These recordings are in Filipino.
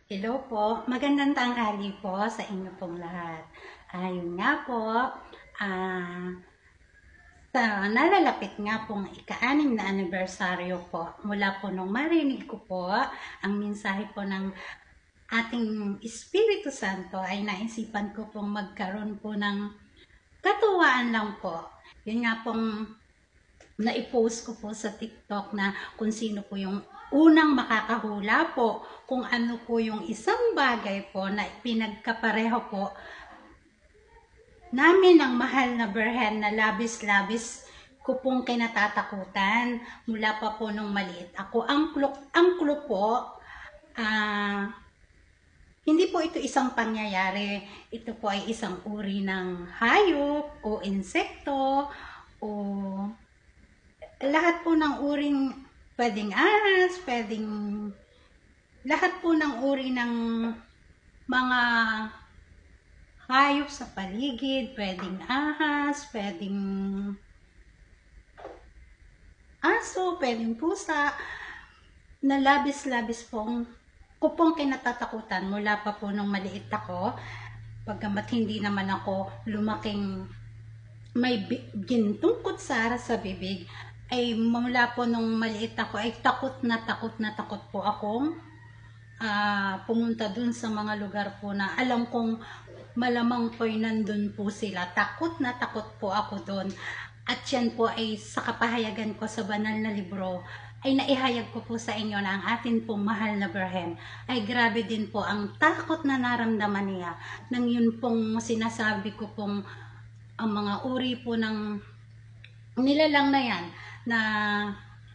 Hello po, magandang tanghali po sa inyo pong lahat. Ayun nga po, sa nalalapit nga pong ika-6 na anibersaryo po, mula po nung marinig ko po ang mensahe po ng ating Espiritu Santo ay naisipan ko pong magkaroon po ng katuwaan lang po. Yun nga pong na-post ko po sa TikTok na kung sino po yung unang makakahula po kung ano po yung isang bagay po na pinagkapareho po namin ang mahal na Birhen na labis-labis ko pong kinatatakutan mula pa po nung maliit ako. Ang clue po, hindi po ito isang pangyayari. Ito po ay isang uri ng hayop o insekto o lahat po ng uring pwedeng ahas, pwedeng lahat po ng uri ng mga hayop sa paligid, pwedeng ahas, pwedeng aso, pwedeng pusa, na labis-labis pong kupong kinatatakutan mula pa po nung maliit ako, pagkamat hindi naman ako lumaking may gintong kutsara sa bibig, ay mula po nung maliit ako ay takot na takot po akong pumunta dun sa mga lugar po na alam kong malamang po'y nandun po sila. Takot na takot po ako dun. At yan po ay sa kapahayagan ko sa banal na libro ay naihayag ko po sa inyo na ang atin pong mahal na Birhen ay grabe din po ang takot na naramdaman niya nang yun pong sinasabi ko pong ang mga uri po ng nilalang na yan na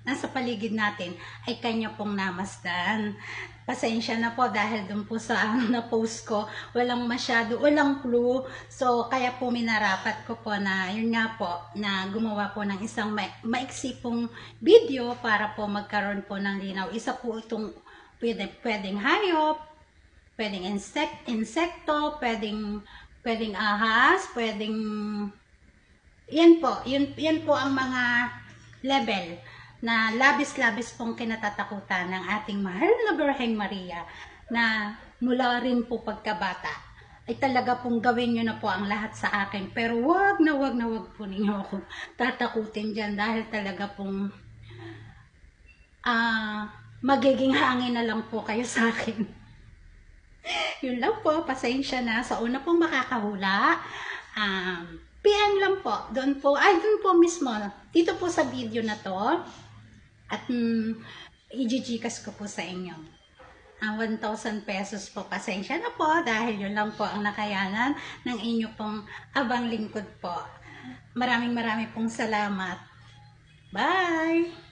nasa paligid natin ay kanya pong namasdan. Pasensya na po dahil dun po sa na-post ko, walang clue. So, kaya po minarapat ko po na, yun nga po, na gumawa po ng isang maiksi pong video para po magkaroon po ng linaw. Isa po itong pwedeng hayop, pwedeng insekto, pwedeng ahas, pwedeng yan po ang mga level na labis-labis pong kinatatakutan ng ating mahal na Birhen Maria na mula rin po pagkabata ay talaga pong gawin nyo na po ang lahat sa akin, pero wag na wag po ninyo ako tatakutin dyan dahil talaga pong magiging hangin na lang po kayo sa akin. Yun lang po, pasensya na sa una pong makakahula. PM lang po, doon po mismo, dito po sa video na to, at i-gcash ko po sa inyo. 1,000 pesos po, pasensya na po, dahil yun lang po ang nakayanan ng inyo pong abang lingkod po. Maraming pong salamat. Bye!